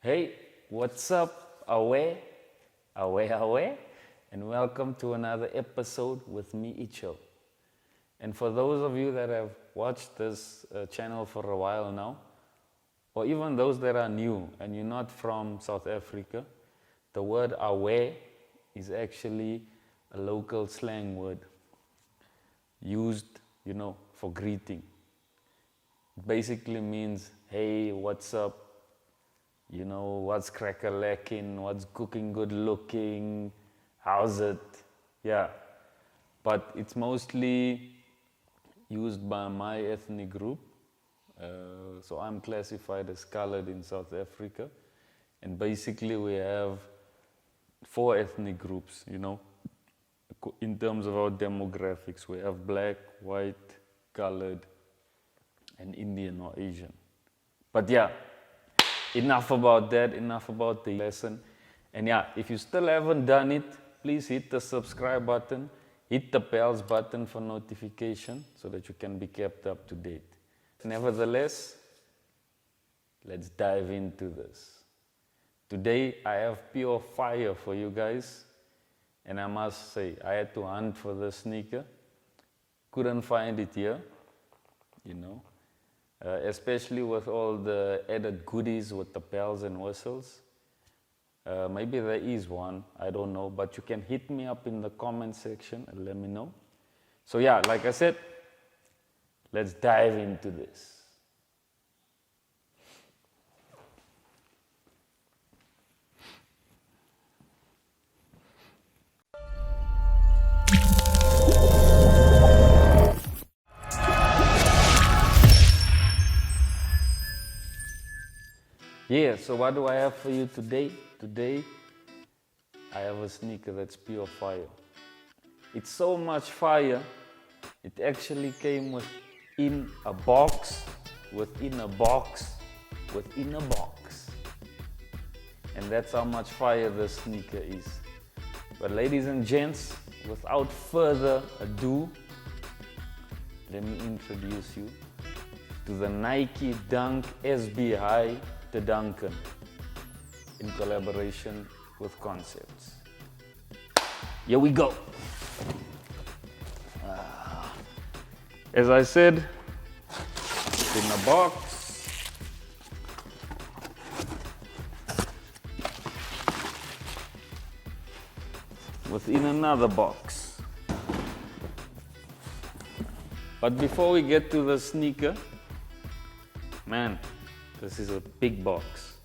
Hey, what's up, away, and welcome to another episode with me, itchyyboyy. And for those of you that have watched this channel for a while now, or even those that are new and you're not from South Africa, the word away is actually a local slang word used, for greeting. It basically means, hey, what's up? What's crack-a-lacking, what's cooking good looking, how's it? Yeah, but it's mostly used by my ethnic group. So I'm classified as colored in South Africa. And basically we have 4 ethnic groups, in terms of our demographics. We have black, white, colored, and Indian or Asian. But yeah, enough about that, enough about the lesson. And yeah, if you still haven't done it, please hit the subscribe button, hit the bells button for notification so that you can be kept up to date. Nevertheless, let's dive into this. Today I have pure fire for you guys, and I must say, I had to hunt for this sneaker. Couldn't find it here, especially with all the added goodies with the bells and whistles. Maybe there is one, I don't know, but you can hit me up in the comment section and let me know. So yeah, like I said, let's dive into this. Yeah, so what do I have for you today? Today, I have a sneaker that's pure fire. It's so much fire, it actually came within a box, within a box, within a box. And that's how much fire this sneaker is. But ladies and gents, without further ado, let me introduce you to the Nike Dunk SB High TurDUNKen in collaboration with Concepts. Here we go. As I said, it's in a box. Within another box. But before we get to the sneaker, man, this is a big box.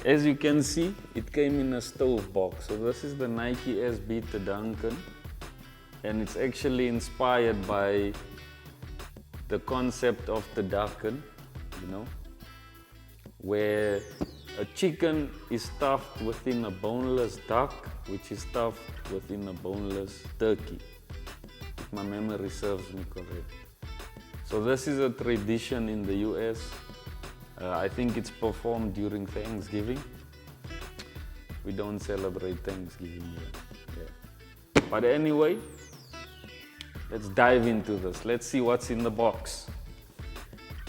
As you can see, it came in a stove box. So this is the Nike SB TurDUNKen, and it's actually inspired by the concept of TurDucken, where a chicken is stuffed within a boneless duck, which is stuffed within a boneless turkey, if my memory serves me correct. So this is a tradition in the US. I think it's performed during Thanksgiving. We don't celebrate Thanksgiving here. Yeah. But anyway, let's dive into this. Let's see what's in the box.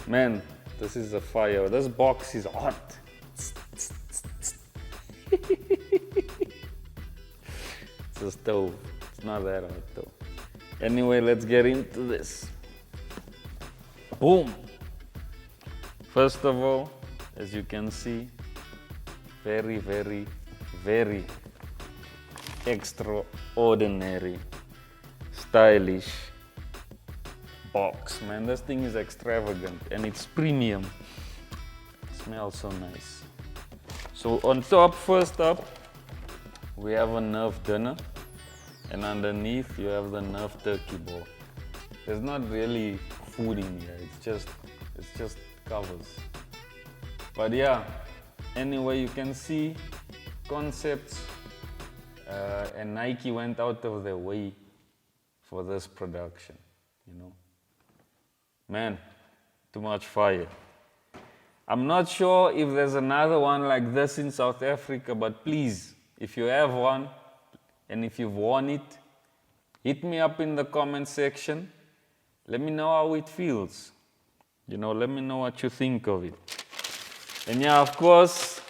Man, this is a fire. This box is hot. It's a stove. It's not that hot though. Anyway, let's get into this. Boom! First of all, as you can see, very, very, very extraordinary, stylish box. Man, this thing is extravagant and it's premium. It smells so nice. So on top, first up, we have a Nerf dinner, and underneath you have the Nerf turkey ball. There's not really food in here, it's just covers. But yeah, anyway, you can see Concepts and Nike went out of their way for this production, Man, too much fire. I'm not sure if there's another one like this in South Africa, but please, if you have one and if you've worn it, hit me up in the comment section. Let me know how it feels. Let me know what you think of it. And yeah, of course,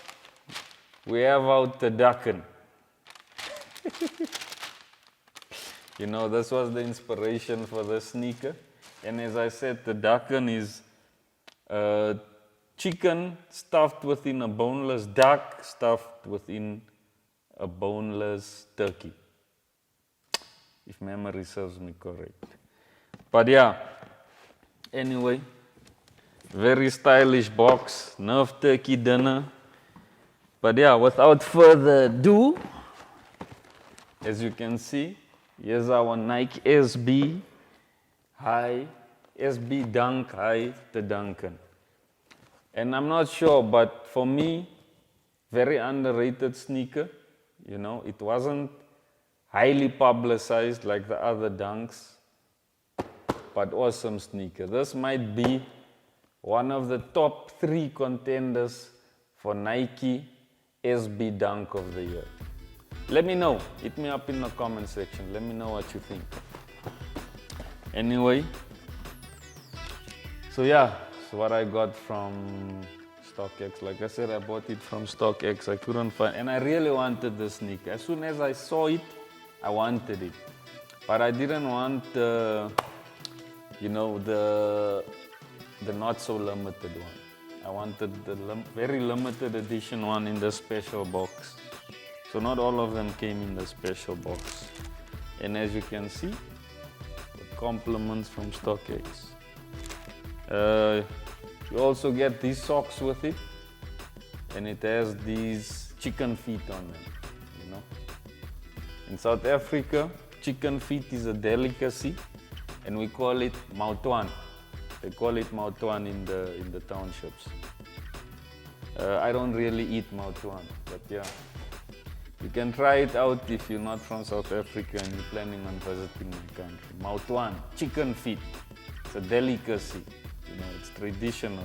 we have out the Turducken. You know, this was the inspiration for the sneaker. And as I said, the Turducken is chicken stuffed within a boneless duck, stuffed within a boneless turkey, if memory serves me correct. But yeah, anyway, very stylish box, Nerf turkey dinner. But yeah, without further ado, as you can see, here's our Nike SB High, SB Dunk High TurDUNKen. And I'm not sure, but for me, very underrated sneaker. You know, it wasn't highly publicized like the other Dunks, but awesome sneaker. This might be one of the top 3 contenders for Nike SB Dunk of the Year. Let me know. Hit me up in the comment section. Let me know what you think. Anyway, so yeah, so what I got from StockX. Like I said, I bought it from StockX. I couldn't find, and I really wanted the sneaker. As soon as I saw it, I wanted it. But I didn't want you know, the not so limited one. I wanted the very limited edition one in the special box. So not all of them came in the special box. And as you can see, compliments from StockX. You also get these socks with it, and it has these chicken feet on them, you know. In South Africa, chicken feet is a delicacy, and we call it maotwan. They call it maotwan in the townships. I don't really eat maotwan, but yeah. You can try it out if you're not from South Africa and you're planning on visiting my country. Maotwan, chicken feet. It's a delicacy. You know, it's traditional.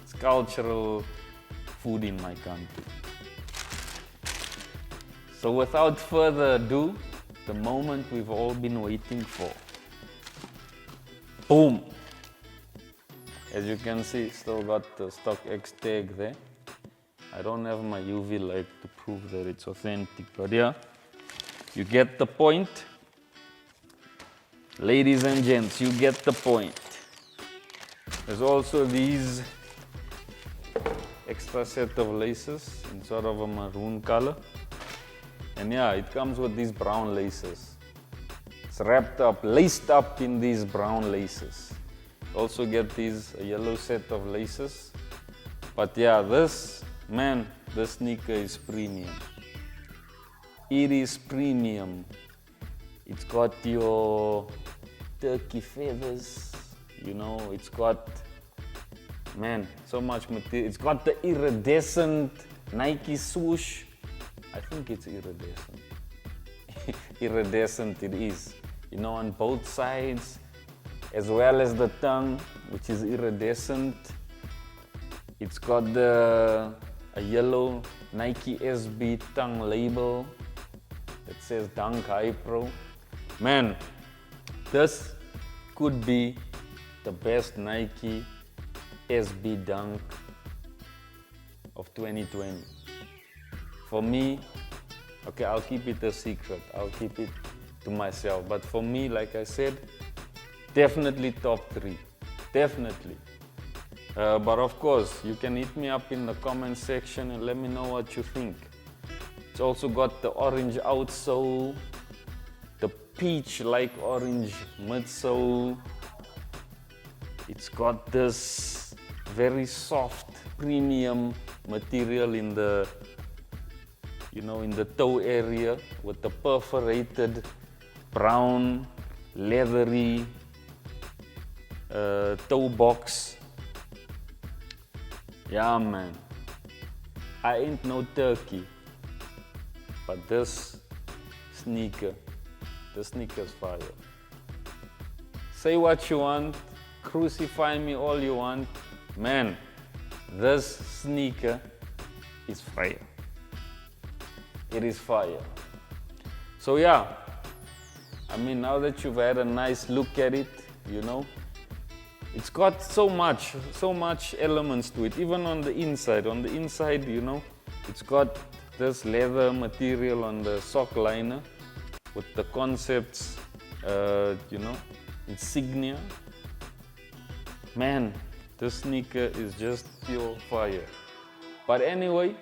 It's cultural food in my country. So without further ado, the moment we've all been waiting for. Boom! As you can see, still got the StockX tag there. I don't have my UV light to prove that it's authentic, but yeah, you get the point. Ladies and gents, you get the point. There's also these extra set of laces in sort of a maroon color. And yeah, it comes with these brown laces. It's wrapped up, laced up in these brown laces. Also get these a yellow set of laces. But yeah, this sneaker is premium. It is premium. It's got your turkey feathers, you know, it's got, so much material. It's got the iridescent Nike swoosh. I think it's iridescent. Iridescent it is. You know, on both sides, as well as the tongue, which is iridescent. It's got a yellow Nike SB tongue label that says Dunk High Pro. Man, this could be the best Nike SB Dunk of 2020. For me, okay, I'll keep it a secret. I'll keep it to myself. But for me, like I said, definitely top 3. Definitely. But of course, you can hit me up in the comment section and let me know what you think. It's also got the orange outsole, the peach-like orange midsole. It's got this very soft, premium material in the, you know, in the toe area with the perforated brown, leathery toe box. Yeah, man. I ain't no turkey, but this sneaker's fire. Say what you want, crucify me all you want. Man, this sneaker is fire. It is fire. So yeah, I mean, now that you've had a nice look at it, you know, it's got so much elements to it, even on the inside. On the inside, you know, it's got this leather material on the sock liner with the concepts, you know, insignia. Man, this sneaker is just pure fire. But anyway,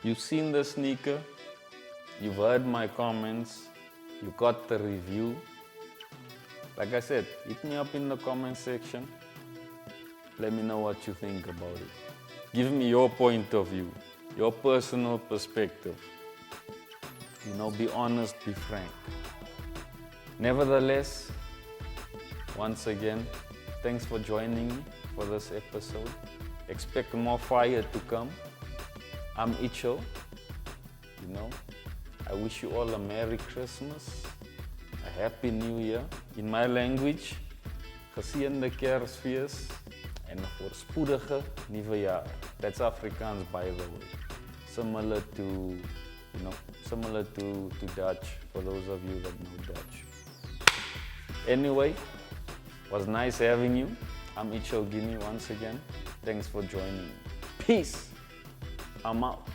you've seen the sneaker, you've heard my comments, you got the review. Like I said, hit me up in the comment section. Let me know what you think about it. Give me your point of view, your personal perspective. You know, be honest, be frank. Nevertheless, once again, thanks for joining me for this episode. Expect more fire to come. I'm itchyyboyy. You know, I wish you all a Merry Christmas, a Happy New Year. In my language, geseënde Kersfees en 'n voorspoedige nuwe jaar. That's Afrikaans, by the way. Similar to, you know, similar to Dutch, for those of you that know Dutch. Anyway, was nice having you. I'm itchyyboyy once again. Thanks for joining me. Peace. I'm out.